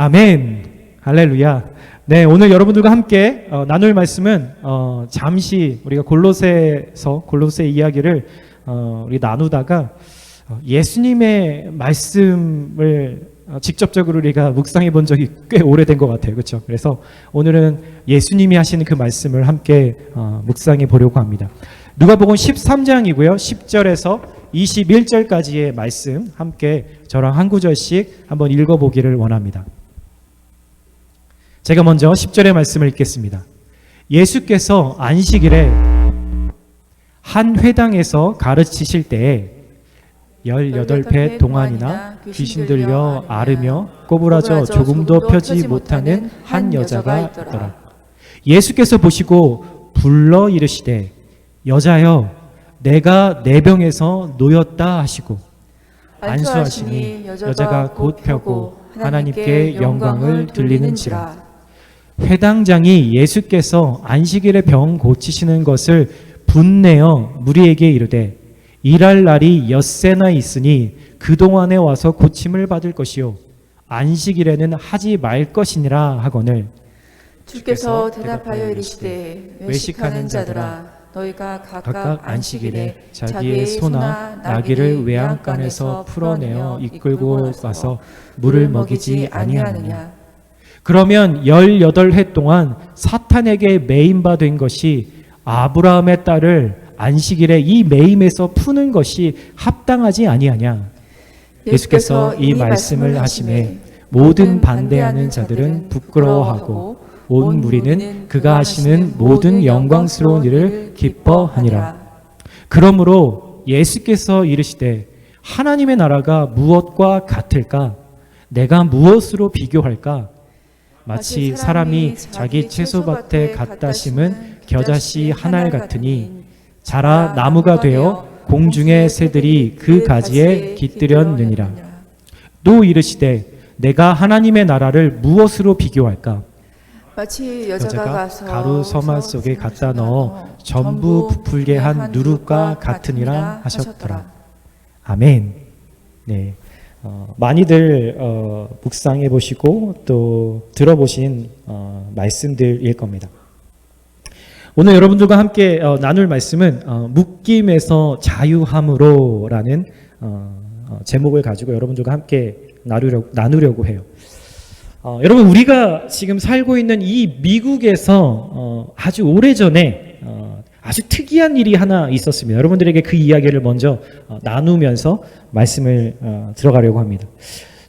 아멘. 할렐루야. 네, 오늘 여러분들과 함께 나눌 말씀은 잠시 우리가 골로새 이야기를 우리 나누다가 예수님의 말씀을 직접적으로 우리가 묵상해 본 적이 꽤 오래된 것 같아요. 그렇죠? 그래서 오늘은 예수님이 하시는 그 말씀을 함께 묵상해 보려고 합니다. 누가복음 13장이고요. 10절에서 21절까지의 말씀 함께 저랑 한 구절씩 한번 읽어보기를 원합니다. 제가 먼저 10절의 말씀을 읽겠습니다. 예수께서 안식일에 한 회당에서 가르치실 때에 18배 동안이나 귀신 들려 앓으며 꼬부라져 조금도 펴지 못하는 한 여자가 있더라. 예수께서 보시고 불러 이르시되 여자여 내가 내 병에서 놓였다 하시고 안수하시니 여자가 곧 펴고 하나님께 영광을 돌리는지라. 회당장이 예수께서 안식일에 병 고치시는 것을 분내어 무리에게 이르되 일할 날이 엿새나 있으니 그동안에 와서 고침을 받을 것이요 안식일에는 하지 말 것이니라 하거늘 주께서 대답하여 이르시되 외식하는 자들아 너희가 각각 안식일에 자기의 소나 나귀를 외양간에서 풀어내어 이끌고 가서 물을 먹이지 아니하느냐. 그러면 18해 동안 사탄에게 매임바 된 것이 아브라함의 딸을 안식일에 이 매임에서 푸는 것이 합당하지 아니하냐. 예수께서 이 말씀을 하시매 모든 반대하는 자들은 부끄러워하고 온 무리는 그가 하시는 모든 영광스러운 일을 기뻐하니라. 그러므로 예수께서 이르시되 하나님의 나라가 무엇과 같을까? 내가 무엇으로 비교할까? 마치 사람이 자기 채소밭에 갖다 심은 겨자씨 한 알 같으니 자라 나무가 되어 공중의 새들이 그 가지에 깃들였느니라. 또 이르시되 내가 하나님의 나라를 무엇으로 비교할까? 마치 여자가 가루 서말 속에 갖다 넣어 전부 부풀게 한 누룩과 같으니라 하셨더라. 아멘. 네, 많이들 묵상해 보시고 또 들어보신 말씀들일 겁니다. 오늘 여러분들과 함께 나눌 말씀은 묶임에서 자유함으로라는 제목을 가지고 여러분들과 함께 나누려고 해요. 여러분, 우리가 지금 살고 있는 이 미국에서 아주 오래전에 아주 특이한 일이 하나 있었습니다. 여러분들에게 그 이야기를 먼저 나누면서 말씀을 들어가려고 합니다.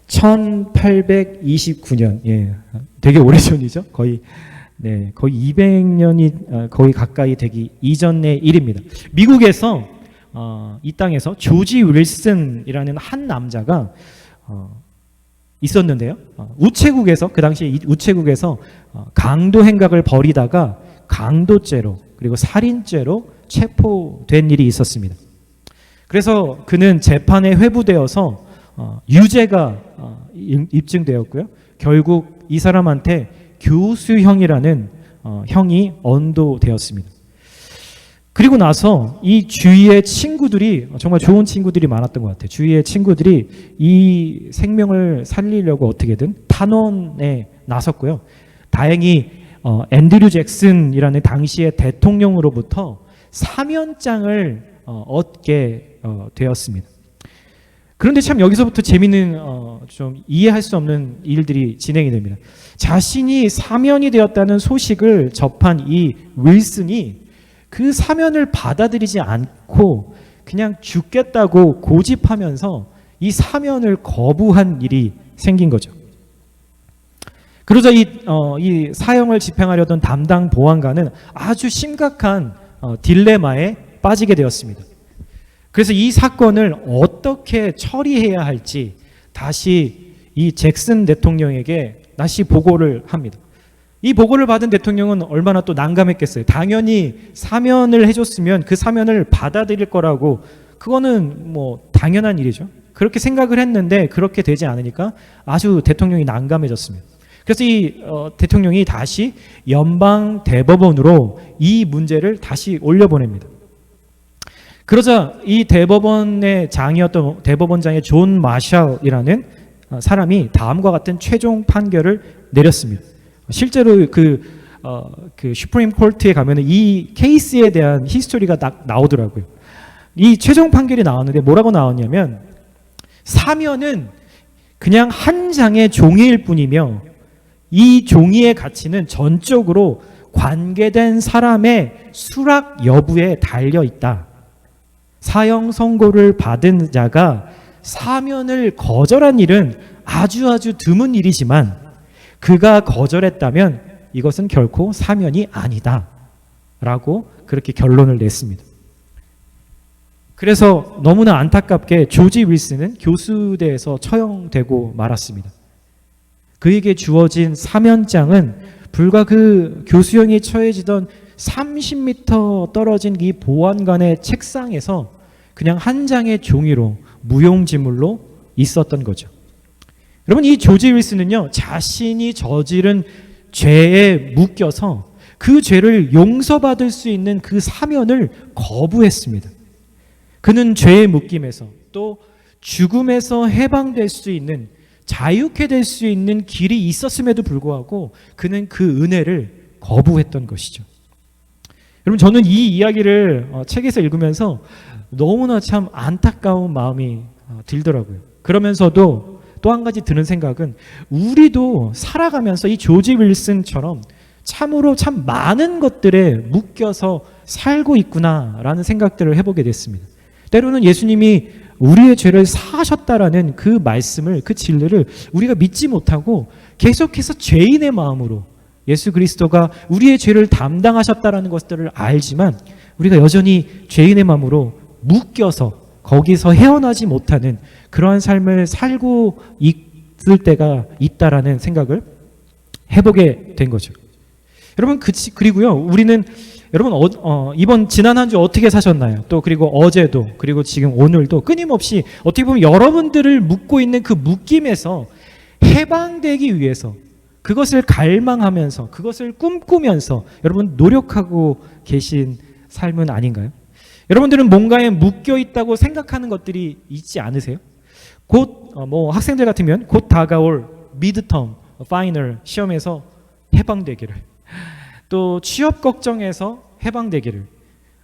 1829년, 예, 되게 오래전이죠. 거의 200년이 거의 가까이 되기 이전의 일입니다. 미국에서 이 땅에서 조지 윌슨이라는 한 남자가 있었는데요. 우체국에서 그 당시에 우체국에서 강도 행각을 벌이다가 강도죄로 그리고 살인죄로 체포된 일이 있었습니다. 그래서 그는 재판에 회부되어서 유죄가 입증되었고요. 결국 이 사람한테 교수형이라는 형이 언도되었습니다. 그리고 나서 이 주위의 친구들이 정말 좋은 친구들이 많았던 것 같아요. 주위의 친구들이 이 생명을 살리려고 어떻게든 탄원에 나섰고요. 다행히 앤드류 잭슨이라는 당시의 대통령으로부터 사면장을 얻게 되었습니다. 그런데 참 여기서부터 재미있는 좀 이해할 수 없는 일들이 진행이 됩니다. 자신이 사면이 되었다는 소식을 접한 이 윌슨이 그 사면을 받아들이지 않고 그냥 죽겠다고 고집하면서 이 사면을 거부한 일이 생긴 거죠. 그러자 이 사형을 집행하려던 담당 보안관은 아주 심각한 딜레마에 빠지게 되었습니다. 그래서 이 사건을 어떻게 처리해야 할지 다시 이 잭슨 대통령에게 다시 보고를 합니다. 이 보고를 받은 대통령은 얼마나 또 난감했겠어요. 당연히 사면을 해줬으면 그 사면을 받아들일 거라고, 그거는 뭐 당연한 일이죠. 그렇게 생각을 했는데 그렇게 되지 않으니까 아주 대통령이 난감해졌습니다. 그래서 이 대통령이 다시 연방 대법원으로 이 문제를 다시 올려보냅니다. 그러자 이 대법원의 장이었던 대법원장의 존 마샬이라는 사람이 다음과 같은 최종 판결을 내렸습니다. 실제로 그 슈프림 콜트에 가면은 이 케이스에 대한 히스토리가 딱 나오더라고요. 이 최종 판결이 나왔는데 뭐라고 나왔냐면, 사면은 그냥 한 장의 종이일 뿐이며 이 종이의 가치는 전적으로 관계된 사람의 수락 여부에 달려 있다. 사형 선고를 받은 자가 사면을 거절한 일은 아주 드문 일이지만 그가 거절했다면 이것은 결코 사면이 아니다 라고 그렇게 결론을 냈습니다. 그래서 너무나 안타깝게 조지 윌슨은 교수대에서 처형되고 말았습니다. 그에게 주어진 사면장은 불과 그 교수형이 처해지던 30m 떨어진 이 보안관의 책상에서 그냥 한 장의 종이로 무용지물로 있었던 거죠. 여러분, 이 조지 윌슨은요, 자신이 저지른 죄에 묶여서 그 죄를 용서받을 수 있는 그 사면을 거부했습니다. 그는 죄의 묶임에서 또 죽음에서 해방될 수 있는, 자유케 될 수 있는 길이 있었음에도 불구하고 그는 그 은혜를 거부했던 것이죠. 여러분, 저는 이 이야기를 책에서 읽으면서 너무나 참 안타까운 마음이 들더라고요. 그러면서도 또 한 가지 드는 생각은, 우리도 살아가면서 이 조지 윌슨처럼 참으로 참 많은 것들에 묶여서 살고 있구나라는 생각들을 해보게 됐습니다. 때로는 예수님이 우리의 죄를 사하셨다라는 그 말씀을, 그 진리를 우리가 믿지 못하고 계속해서 죄인의 마음으로 예수 그리스도가 우리의 죄를 담당하셨다라는 것들을 알지만 우리가 여전히 죄인의 마음으로 묶여서 거기서 헤어나지 못하는 그러한 삶을 살고 있을 때가 있다라는 생각을 해보게 된 거죠. 여러분, 그리고요, 우리는 여러분 이번 지난 한 주 어떻게 사셨나요? 또 그리고 어제도, 그리고 지금 오늘도 끊임없이 어떻게 보면 여러분들을 묶고 있는 그 묶임에서 해방되기 위해서, 그것을 갈망하면서, 그것을 꿈꾸면서 여러분 노력하고 계신 삶은 아닌가요? 여러분들은 뭔가에 묶여 있다고 생각하는 것들이 있지 않으세요? 곧 학생들 같으면 곧 다가올 미드텀, 파이널 시험에서 해방되기를, 또 취업 걱정에서 해방되기를,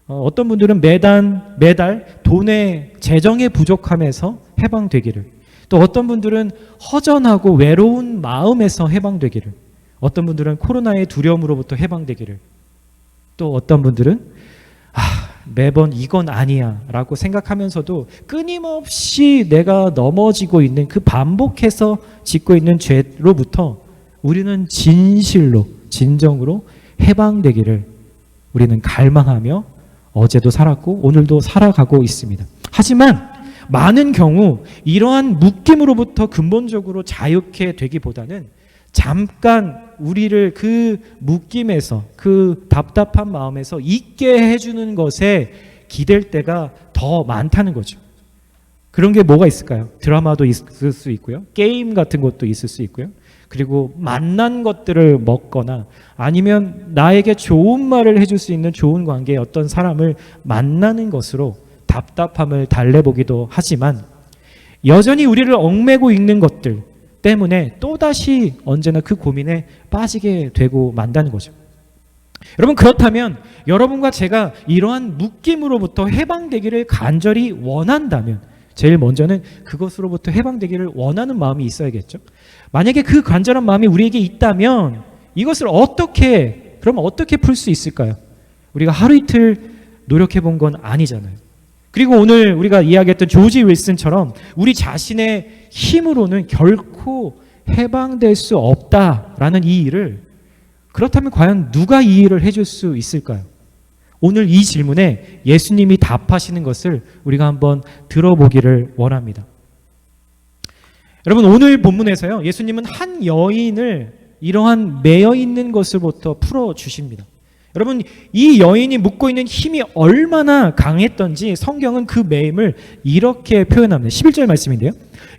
어떤 분들은 매달 돈의 재정의 부족함에서 해방되기를, 또 어떤 분들은 허전하고 외로운 마음에서 해방되기를, 어떤 분들은 코로나의 두려움으로부터 해방되기를, 또 어떤 분들은 매번 이건 아니야 라고 생각하면서도 끊임없이 내가 넘어지고 있는, 그 반복해서 짓고 있는 죄로부터 우리는 진정으로 해방되기를 우리는 갈망하며 어제도 살았고 오늘도 살아가고 있습니다. 하지만 많은 경우 이러한 묶임으로부터 근본적으로 자유케 되기보다는 잠깐 우리를 그 묶임에서, 그 답답한 마음에서 있게 해주는 것에 기댈 때가 더 많다는 거죠. 그런 게 뭐가 있을까요? 드라마도 있을 수 있고요, 게임 같은 것도 있을 수 있고요, 그리고 만난 것들을 먹거나 아니면 나에게 좋은 말을 해줄 수 있는 좋은 관계의 어떤 사람을 만나는 것으로 답답함을 달래보기도 하지만, 여전히 우리를 얽매고 있는 것들 때문에 또다시 언제나 그 고민에 빠지게 되고 만다는 거죠. 여러분, 그렇다면 여러분과 제가 이러한 묶임으로부터 해방되기를 간절히 원한다면, 제일 먼저는 그것으로부터 해방되기를 원하는 마음이 있어야겠죠. 만약에 그 간절한 마음이 우리에게 있다면 이것을 어떻게 풀 수 있을까요? 우리가 하루 이틀 노력해 본 건 아니잖아요. 그리고 오늘 우리가 이야기했던 조지 윌슨처럼 우리 자신의 힘으로는 결코 해방될 수 없다라는 이 일을, 그렇다면 과연 누가 이 일을 해줄 수 있을까요? 오늘 이 질문에 예수님이 답하시는 것을 우리가 한번 들어보기를 원합니다. 여러분, 오늘 본문에서요, 예수님은 한 여인을 이러한 매여 있는 것으로부터 풀어주십니다. 여러분, 이 여인이 묶고 있는 힘이 얼마나 강했던지 성경은 그 매임을 이렇게 표현합니다. 11절 말씀인데요,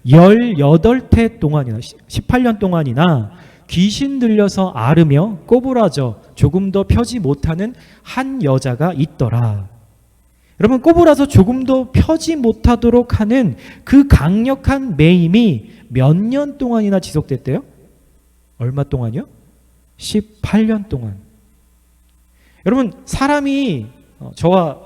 18태 동안이나 18년 동안이나 귀신 들려서 앓으며 꼬부라져 조금 더 펴지 못하는 한 여자가 있더라. 여러분 꼬부라서 조금도 펴지 못하도록 하는 그 강력한 매임이 몇 년 동안이나 지속됐대요? 얼마 동안이요? 18년 동안. 여러분 사람이 저와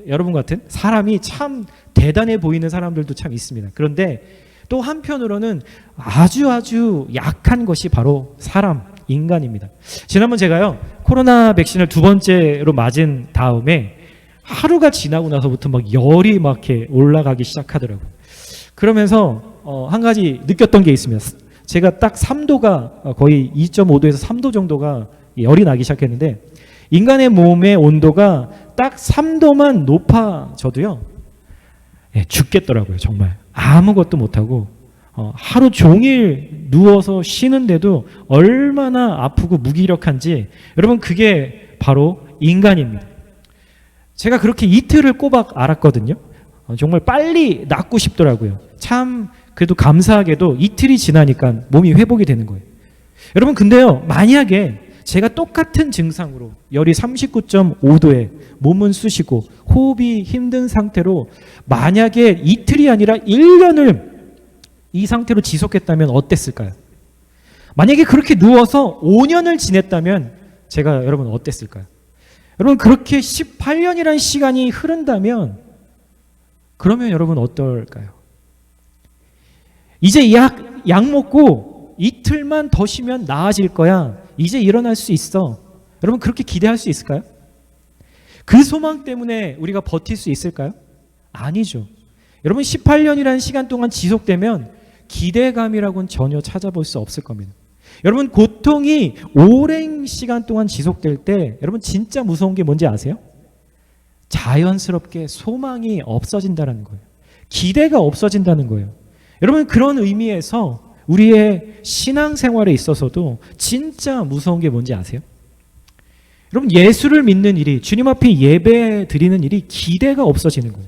여러분 같은 사람이 참 대단해 보이는 사람들도 참 있습니다. 그런데 또 한편으로는 아주 약한 것이 바로 사람, 인간입니다. 지난번 제가요 코로나 백신을 2번째로 맞은 다음에 하루가 지나고 나서부터 막 열이 막 이렇게 올라가기 시작하더라고요. 그러면서 한 가지 느꼈던 게 있습니다. 제가 딱 3도가 거의 2.5도에서 3도 정도가 열이 나기 시작했는데 인간의 몸의 온도가 딱 3도만 높아져도요 죽겠더라고요. 정말 아무것도 못하고 하루 종일 누워서 쉬는데도 얼마나 아프고 무기력한지 여러분 그게 바로 인간입니다. 제가 그렇게 이틀을 꼬박 알았거든요. 정말 빨리 낫고 싶더라고요. 참 그래도 감사하게도 이틀이 지나니까 몸이 회복이 되는 거예요. 여러분 근데요 만약에 제가 똑같은 증상으로 열이 39.5도에 몸은 쑤시고 호흡이 힘든 상태로 만약에 이틀이 아니라 1년을 이 상태로 지속했다면 어땠을까요? 만약에 그렇게 누워서 5년을 지냈다면 제가 여러분 어땠을까요? 여러분 그렇게 18년이라는 시간이 흐른다면 그러면 여러분 어떨까요? 이제 약 먹고 이틀만 더 쉬면 나아질 거야. 이제 일어날 수 있어. 여러분 그렇게 기대할 수 있을까요? 그 소망 때문에 우리가 버틸 수 있을까요? 아니죠. 여러분 18년이라는 시간 동안 지속되면 기대감이라고는 전혀 찾아볼 수 없을 겁니다. 여러분 고통이 오랜 시간 동안 지속될 때 여러분 진짜 무서운 게 뭔지 아세요? 자연스럽게 소망이 없어진다는 거예요. 기대가 없어진다는 거예요. 여러분 그런 의미에서 우리의 신앙생활에 있어서도 진짜 무서운 게 뭔지 아세요? 여러분 예수를 믿는 일이 주님 앞에 예배 드리는 일이 기대가 없어지는 거예요.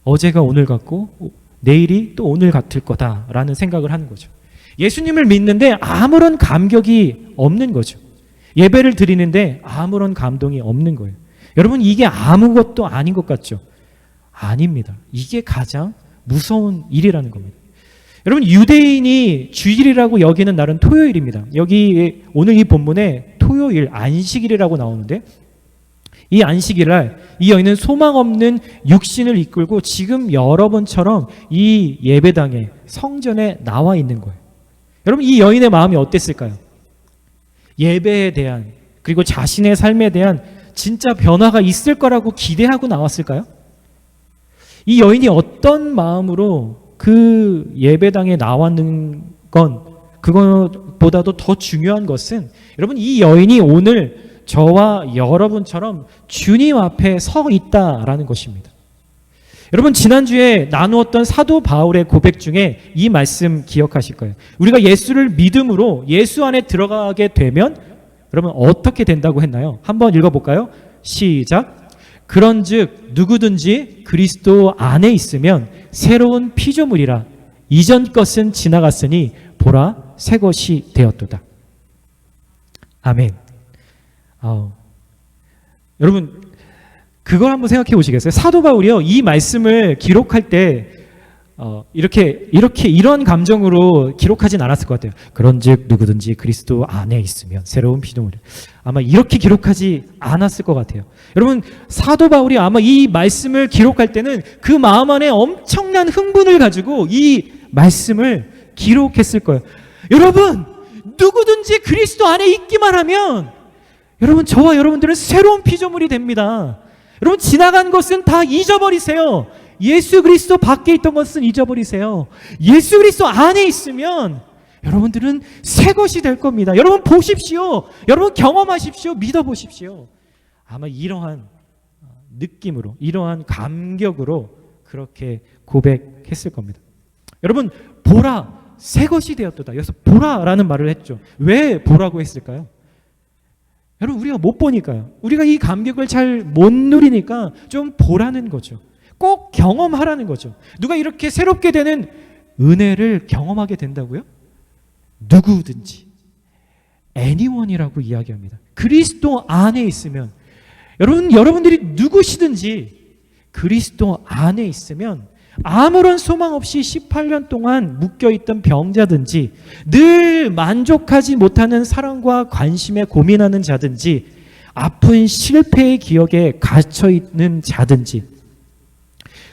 어제가 오늘 같고 내일이 또 오늘 같을 거다라는 생각을 하는 거죠. 예수님을 믿는데 아무런 감격이 없는 거죠. 예배를 드리는데 아무런 감동이 없는 거예요. 여러분 이게 아무것도 아닌 것 같죠? 아닙니다. 이게 가장 무서운 일이라는 겁니다. 여러분 유대인이 주일이라고 여기는 날은 토요일입니다. 여기 오늘 이 본문에 토요일 안식일이라고 나오는데 이 안식일날 이 여인은 소망 없는 육신을 이끌고 지금 여러분처럼 이 예배당에 성전에 나와 있는 거예요. 여러분 이 여인의 마음이 어땠을까요? 예배에 대한 그리고 자신의 삶에 대한 진짜 변화가 있을 거라고 기대하고 나왔을까요? 이 여인이 어떤 마음으로 그 예배당에 나왔는 건 그것보다도 더 중요한 것은 여러분 이 여인이 오늘 저와 여러분처럼 주님 앞에 서 있다라는 것입니다. 여러분 지난주에 나누었던 사도 바울의 고백 중에 이 말씀 기억하실 거예요. 우리가 예수를 믿음으로 예수 안에 들어가게 되면 여러분 어떻게 된다고 했나요? 한번 읽어볼까요? 시작. 그런즉 누구든지 그리스도 안에 있으면 새로운 피조물이라 이전 것은 지나갔으니 보라 새 것이 되었도다. 아멘. 여러분 그걸 한번 생각해 보시겠어요? 사도 바울이요 이 말씀을 기록할 때 이런 감정으로 기록하진 않았을 것 같아요. 그런즉 누구든지 그리스도 안에 있으면 새로운 피조물이라. 아마 이렇게 기록하지 않았을 것 같아요. 여러분 사도 바울이 아마 이 말씀을 기록할 때는 그 마음 안에 엄청난 흥분을 가지고 이 말씀을 기록했을 거예요. 여러분 누구든지 그리스도 안에 있기만 하면 여러분 저와 여러분들은 새로운 피조물이 됩니다. 여러분 지나간 것은 다 잊어버리세요. 예수 그리스도 밖에 있던 것은 잊어버리세요. 예수 그리스도 안에 있으면 여러분들은 새 것이 될 겁니다. 여러분 보십시오. 여러분 경험하십시오. 믿어보십시오. 아마 이러한 느낌으로 이러한 감격으로 그렇게 고백했을 겁니다. 여러분 보라 새 것이 되었도다. 여기서 보라라는 말을 했죠. 왜 보라고 했을까요? 여러분 우리가 못 보니까요. 우리가 이 감격을 잘 못 누리니까 좀 보라는 거죠. 꼭 경험하라는 거죠. 누가 이렇게 새롭게 되는 은혜를 경험하게 된다고요? 누구든지 anyone이라고 이야기합니다. 그리스도 안에 있으면 여러분들이 누구시든지 그리스도 안에 있으면 아무런 소망 없이 18년 동안 묶여있던 병자든지 늘 만족하지 못하는 사랑과 관심에 고민하는 자든지 아픈 실패의 기억에 갇혀있는 자든지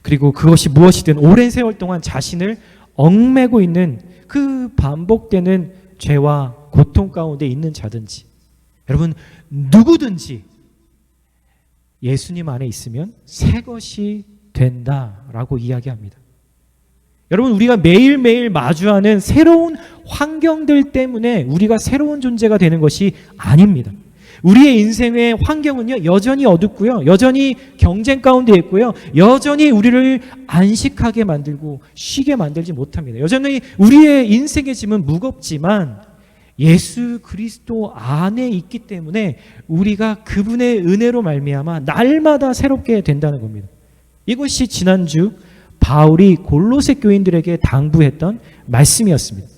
그리고 그것이 무엇이든 오랜 세월 동안 자신을 얽매고 있는 그 반복되는 죄와 고통 가운데 있는 자든지 여러분 누구든지 예수님 안에 있으면 새 것이 된다라고 이야기합니다. 여러분 우리가 매일매일 마주하는 새로운 환경들 때문에 우리가 새로운 존재가 되는 것이 아닙니다. 우리의 인생의 환경은요 여전히 어둡고요 여전히 경쟁 가운데 있고요 여전히 우리를 안식하게 만들고 쉬게 만들지 못합니다. 여전히 우리의 인생의 짐은 무겁지만 예수 그리스도 안에 있기 때문에 우리가 그분의 은혜로 말미암아 날마다 새롭게 된다는 겁니다. 이것이 지난주 바울이 골로새 교인들에게 당부했던 말씀이었습니다.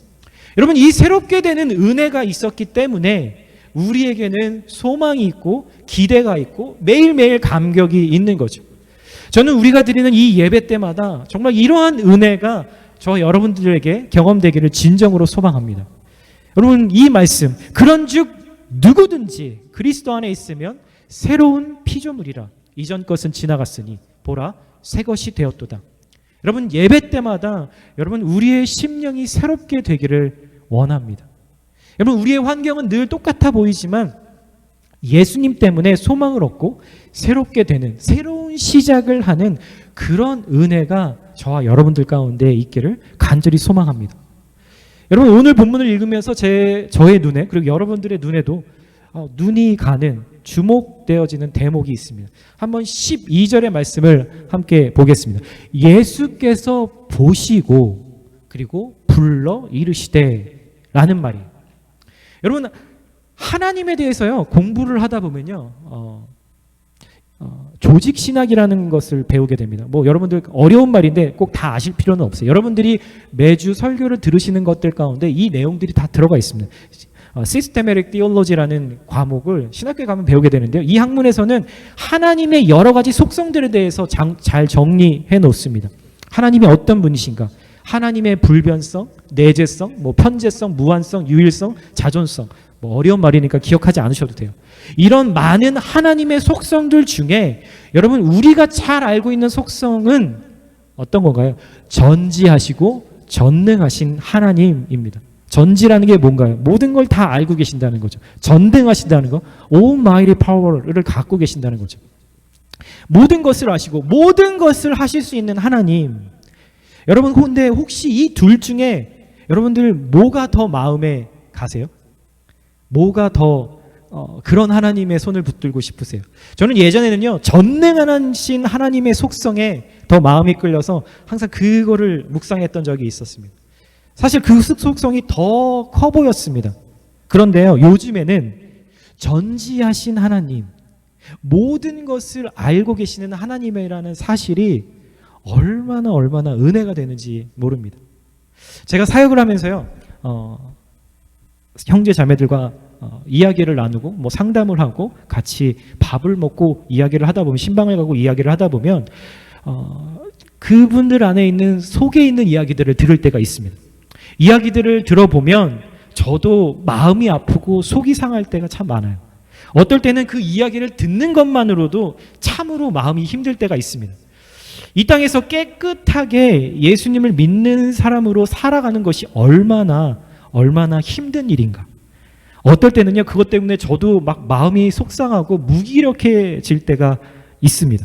여러분 이 새롭게 되는 은혜가 있었기 때문에 우리에게는 소망이 있고 기대가 있고 매일매일 감격이 있는 거죠. 저는 우리가 드리는 이 예배 때마다 정말 이러한 은혜가 저 여러분들에게 경험되기를 진정으로 소망합니다. 여러분 이 말씀 그런즉 누구든지 그리스도 안에 있으면 새로운 피조물이라 이전 것은 지나갔으니 보라 새 것이 되었도다. 여러분 예배 때마다 여러분 우리의 심령이 새롭게 되기를 원합니다. 여러분 우리의 환경은 늘 똑같아 보이지만 예수님 때문에 소망을 얻고 새롭게 되는 새로운 시작을 하는 그런 은혜가 저와 여러분들 가운데 있기를 간절히 소망합니다. 여러분 오늘 본문을 읽으면서 저의 눈에 그리고 여러분들의 눈에도 눈이 가는 주목되어지는 대목이 있습니다. 한번 12절의 말씀을 함께 보겠습니다. 예수께서 보시고 그리고 불러 이르시되 라는 말이에요. 여러분 하나님에 대해서요 공부를 하다 보면요 조직신학이라는 것을 배우게 됩니다. 뭐 여러분들 어려운 말인데 꼭 다 아실 필요는 없어요. 여러분들이 매주 설교를 들으시는 것들 가운데 이 내용들이 다 들어가 있습니다. Systematic Theology라는 과목을 신학교에 가면 배우게 되는데요. 이 학문에서는 하나님의 여러 가지 속성들에 대해서 잘 정리해 놓습니다. 하나님이 어떤 분이신가? 하나님의 불변성, 내재성, 뭐 편재성, 무한성, 유일성, 자존성. 뭐 어려운 말이니까 기억하지 않으셔도 돼요. 이런 많은 하나님의 속성들 중에 여러분 우리가 잘 알고 있는 속성은 어떤 건가요? 전지하시고 전능하신 하나님입니다. 전지라는 게 뭔가요? 모든 걸 다 알고 계신다는 거죠. 전능하신다는 거, Almighty Power를 갖고 계신다는 거죠. 모든 것을 아시고 모든 것을 하실 수 있는 하나님. 여러분 근데 혹시 이 둘 중에 여러분들 뭐가 더 마음에 가세요? 뭐가 더 그런 하나님의 손을 붙들고 싶으세요? 저는 예전에는요 전능하신 하나님의 속성에 더 마음이 끌려서 항상 그거를 묵상했던 적이 있었습니다. 사실 그 속성이 더 커 보였습니다. 그런데요 요즘에는 전지하신 하나님, 모든 것을 알고 계시는 하나님이라는 사실이 얼마나 은혜가 되는지 모릅니다. 제가 사역을 하면서요 형제 자매들과 이야기를 나누고 뭐 상담을 하고 같이 밥을 먹고 이야기를 하다 보면 신방을 가고 이야기를 하다 보면 그분들 안에 있는 속에 있는 이야기들을 들을 때가 있습니다. 이야기들을 들어보면 저도 마음이 아프고 속이 상할 때가 참 많아요. 어떨 때는 그 이야기를 듣는 것만으로도 참으로 마음이 힘들 때가 있습니다. 이 땅에서 깨끗하게 예수님을 믿는 사람으로 살아가는 것이 얼마나 힘든 일인가. 어떨 때는요 그것 때문에 저도 막 마음이 속상하고 무기력해질 때가 있습니다.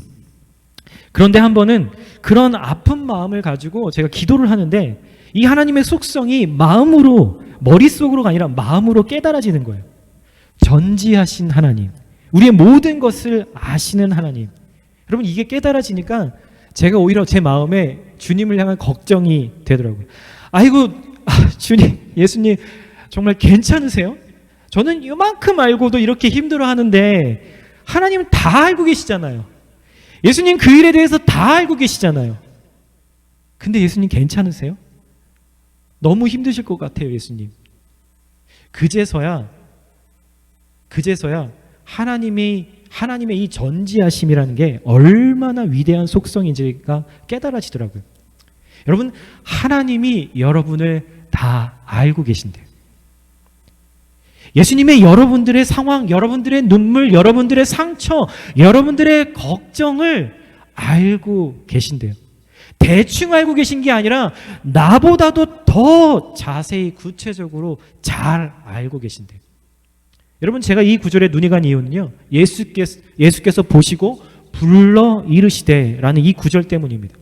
그런데 한 번은 그런 아픈 마음을 가지고 제가 기도를 하는데 이 하나님의 속성이 마음으로, 머릿속으로가 아니라 마음으로 깨달아지는 거예요. 전지하신 하나님, 우리의 모든 것을 아시는 하나님. 여러분 이게 깨달아지니까 제가 오히려 제 마음에 주님을 향한 걱정이 되더라고요. 아이고 주님, 예수님 정말 괜찮으세요? 저는 이만큼 알고도 이렇게 힘들어하는데 하나님은 다 알고 계시잖아요. 예수님 그 일에 대해서 다 알고 계시잖아요. 근데 예수님 괜찮으세요? 너무 힘드실 것 같아요, 예수님. 그제서야 하나님이 하나님의 이 전지하심이라는 게 얼마나 위대한 속성인지가 깨달아지더라고요. 여러분, 하나님이 여러분을 다 알고 계신대요. 예수님의 여러분들의 상황, 여러분들의 눈물, 여러분들의 상처, 여러분들의 걱정을 알고 계신대요. 대충 알고 계신 게 아니라 나보다도 더 자세히 구체적으로 잘 알고 계신대요. 여러분, 제가 이 구절에 눈이 간 이유는요, 예수께서 보시고 불러 이르시되 라는 이 구절 때문입니다.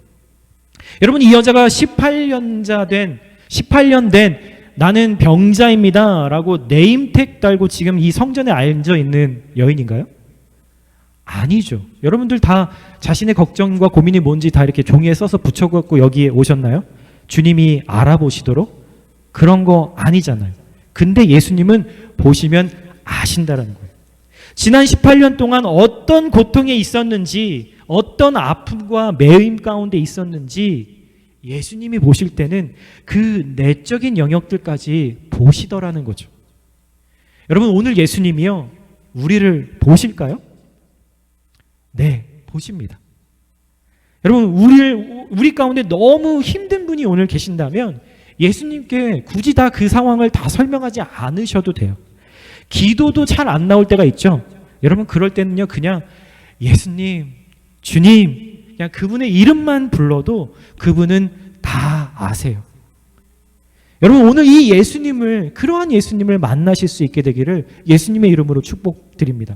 여러분, 이 여자가 18년 된 나는 병자입니다 라고 네임택 달고 지금 이 성전에 앉아 있는 여인인가요? 아니죠. 여러분들 다 자신의 걱정과 고민이 뭔지 다 이렇게 종이에 써서 붙여갖고 여기에 오셨나요? 주님이 알아보시도록? 그런 거 아니잖아요. 근데 예수님은 보시면 아신다라는 거예요. 지난 18년 동안 어떤 고통에 있었는지, 어떤 아픔과 매임 가운데 있었는지 예수님이 보실 때는 그 내적인 영역들까지 보시더라는 거죠. 여러분, 오늘 예수님이요, 우리를 보실까요? 네, 보십니다. 여러분, 우리 가운데 너무 힘든 분이 오늘 계신다면 예수님께 굳이 다 그 상황을 다 설명하지 않으셔도 돼요. 기도도 잘 안 나올 때가 있죠. 여러분, 그럴 때는요, 그냥 예수님, 주님, 그냥 그분의 이름만 불러도 그분은 다 아세요. 여러분, 오늘 이 예수님을, 그러한 예수님을 만나실 수 있게 되기를 예수님의 이름으로 축복드립니다.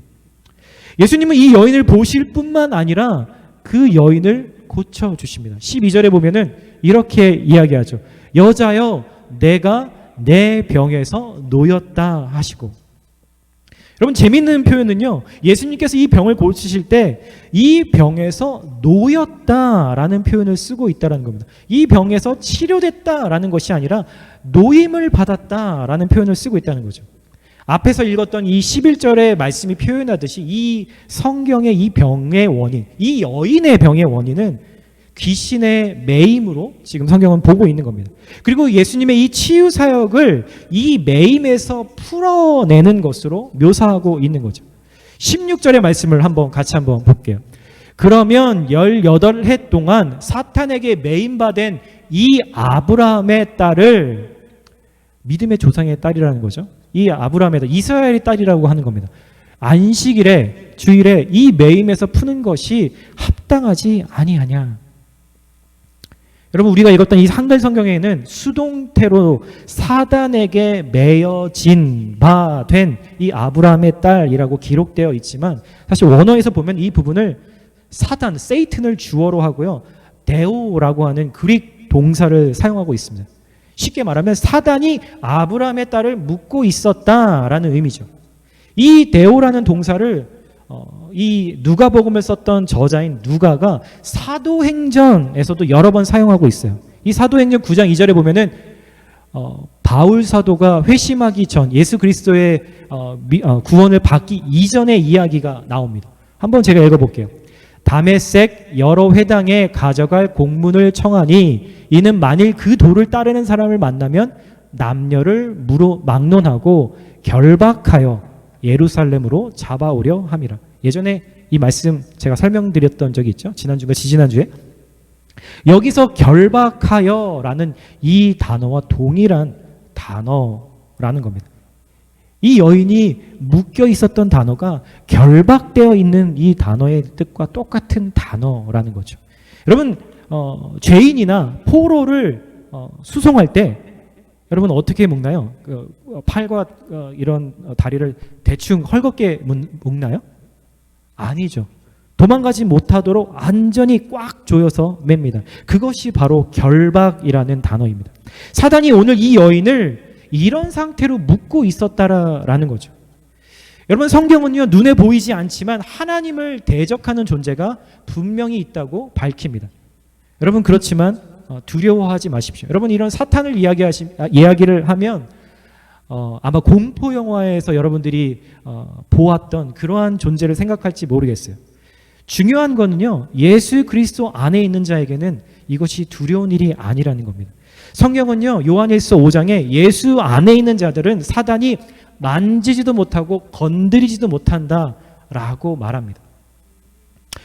예수님은 이 여인을 보실 뿐만 아니라 그 여인을 고쳐주십니다. 12절에 보면은 이렇게 이야기하죠. 여자여, 내가 내 병에서 놓였다 하시고. 여러분, 재밌는 표현은요, 예수님께서 이 병을 고치실 때 이 병에서 놓였다라는 표현을 쓰고 있다는 겁니다. 이 병에서 치료됐다라는 것이 아니라 노임을 받았다라는 표현을 쓰고 있다는 거죠. 앞에서 읽었던 이 11절의 말씀이 표현하듯이 이 성경의 이 병의 원인, 이 여인의 병의 원인은 귀신의 매임으로 지금 성경은 보고 있는 겁니다. 그리고 예수님의 이 치유 사역을 이 매임에서 풀어내는 것으로 묘사하고 있는 거죠. 16절의 말씀을 같이 한번 볼게요. 그러면 18해 동안 사탄에게 매임받은 이 아브라함의 딸을, 믿음의 조상의 딸이라는 거죠. 이 아브라함의 딸, 이스라엘의 딸이라고 하는 겁니다. 안식일에, 주일에 이 매임에서 푸는 것이 합당하지 아니하냐. 여러분, 우리가 읽었던 이 한글 성경에는 수동태로 사단에게 매여진 바 된 이 아브라함의 딸이라고 기록되어 있지만, 사실 원어에서 보면 이 부분을 사단, 세이튼을 주어로 하고요, 데오라고 하는 그릭 동사를 사용하고 있습니다. 쉽게 말하면 사단이 아브라함의 딸을 묶고 있었다라는 의미죠. 이 데오라는 동사를 이 누가복음을 썼던 저자인 누가가 사도행전에서도 여러 번 사용하고 있어요. 이 사도행전 9장 2절에 보면은 바울 사도가 회심하기 전, 예수 그리스도의 구원을 받기 이전의 이야기가 나옵니다. 한번 제가 읽어볼게요. 다메섹 여러 회당에 가져갈 공문을 청하니 이는 만일 그 도를 따르는 사람을 만나면 남녀를 막론하고 결박하여 예루살렘으로 잡아오려 함이라. 예전에 이 말씀 제가 설명드렸던 적이 있죠. 지난주가 지지난주에. 여기서 결박하여라는 이 단어와 동일한 단어라는 겁니다. 이 여인이 묶여 있었던 단어가 결박되어 있는 이 단어의 뜻과 똑같은 단어라는 거죠. 여러분, 죄인이나 포로를 수송할 때 여러분 어떻게 묶나요? 팔과 이런 다리를 대충 헐겁게 묶나요? 아니죠. 도망가지 못하도록 안전히 꽉 조여서 맵니다. 그것이 바로 결박이라는 단어입니다. 사단이 오늘 이 여인을 이런 상태로 묶고 있었다라는 거죠. 여러분, 성경은요, 눈에 보이지 않지만 하나님을 대적하는 존재가 분명히 있다고 밝힙니다. 여러분, 그렇지만 두려워하지 마십시오. 여러분, 이런 사탄을 이야기를 하면 아마 공포 영화에서 여러분들이 보았던 그러한 존재를 생각할지 모르겠어요. 중요한 거는요, 예수 그리스도 안에 있는 자에게는 이것이 두려운 일이 아니라는 겁니다. 성경은요, 요한일서 5장에 예수 안에 있는 자들은 사단이 만지지도 못하고 건드리지도 못한다 라고 말합니다.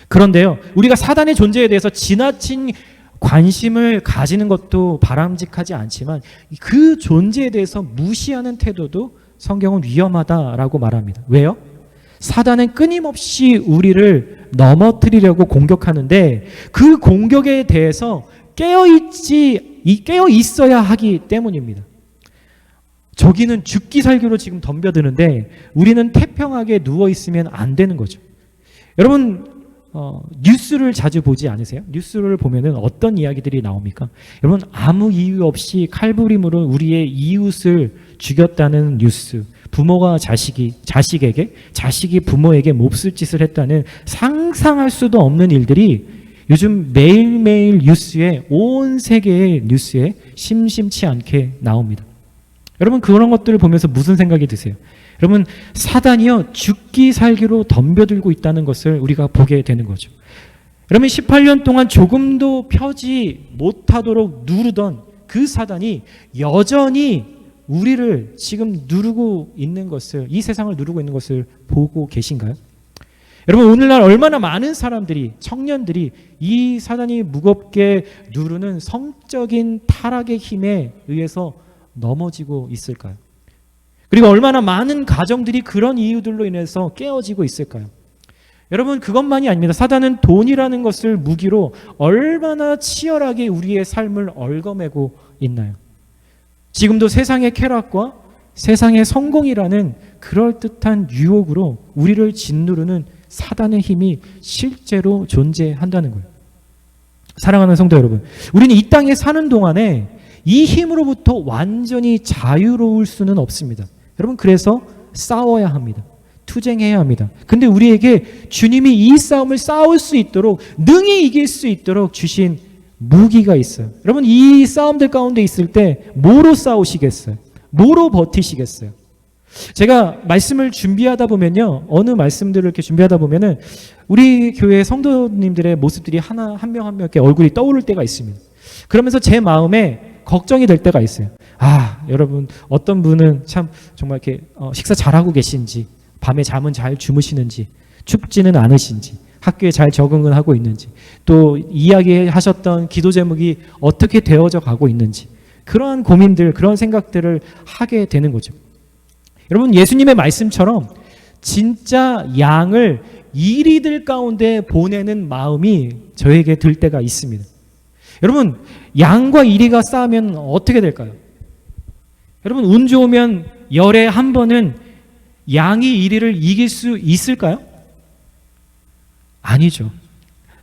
그런데요, 우리가 사단의 존재에 대해서 지나친 관심을 가지는 것도 바람직하지 않지만 그 존재에 대해서 무시하는 태도도 성경은 위험하다라고 말합니다. 왜요? 사단은 끊임없이 우리를 넘어뜨리려고 공격하는데 그 공격에 대해서 깨어 있어야 하기 때문입니다. 저기는 죽기 살기로 지금 덤벼드는데 우리는 태평하게 누워 있으면 안 되는 거죠. 여러분 뉴스를 자주 보지 않으세요? 뉴스를 보면은 어떤 이야기들이 나옵니까? 여러분 아무 이유 없이 칼부림으로 우리의 이웃을 죽였다는 뉴스, 부모가 자식에게, 자식이 부모에게 몹쓸 짓을 했다는 상상할 수도 없는 일들이 요즘 매일매일 뉴스에, 온 세계의 뉴스에 심심치 않게 나옵니다. 여러분 그런 것들을 보면서 무슨 생각이 드세요? 여러분 사단이요 죽기 살기로 덤벼들고 있다는 것을 우리가 보게 되는 거죠. 여러분 18년 동안 조금도 펴지 못하도록 누르던 그 사단이 여전히 우리를 지금 누르고 있는 것을, 이 세상을 누르고 있는 것을 보고 계신가요? 여러분 오늘날 얼마나 많은 사람들이, 청년들이 이 사단이 무겁게 누르는 성적인 타락의 힘에 의해서 넘어지고 있을까요? 그리고 얼마나 많은 가정들이 그런 이유들로 인해서 깨어지고 있을까요? 여러분 그것만이 아닙니다. 사단은 돈이라는 것을 무기로 얼마나 치열하게 우리의 삶을 얽어매고 있나요? 지금도 세상의 쾌락과 세상의 성공이라는 그럴듯한 유혹으로 우리를 짓누르는 사단의 힘이 실제로 존재한다는 거예요. 사랑하는 성도 여러분, 우리는 이 땅에 사는 동안에 이 힘으로부터 완전히 자유로울 수는 없습니다. 여러분 그래서 싸워야 합니다. 투쟁해야 합니다. 근데 우리에게 주님이 이 싸움을 싸울 수 있도록, 능히 이길 수 있도록 주신 무기가 있어요. 여러분 이 싸움들 가운데 있을 때 뭐로 싸우시겠어요? 뭐로 버티시겠어요? 제가 말씀을 준비하다 보면요, 어느 말씀들을 이렇게 준비하다 보면은 우리 교회 성도님들의 모습들이 한 명 한 명 이렇게 얼굴이 떠오를 때가 있습니다. 그러면서 제 마음에 걱정이 될 때가 있어요. 여러분 어떤 분은 참 정말 이렇게 식사 잘하고 계신지, 밤에 잠은 잘 주무시는지, 춥지는 않으신지, 학교에 잘 적응을 하고 있는지, 또 이야기하셨던 기도 제목이 어떻게 되어져 가고 있는지, 그러한 고민들, 그런 생각들을 하게 되는 거죠. 여러분 예수님의 말씀처럼 진짜 양을 이리들 가운데 보내는 마음이 저에게 들 때가 있습니다. 여러분 양과 이리가 싸우면 어떻게 될까요? 여러분 운 좋으면 열에 한 번은 양이 이리를 이길 수 있을까요? 아니죠.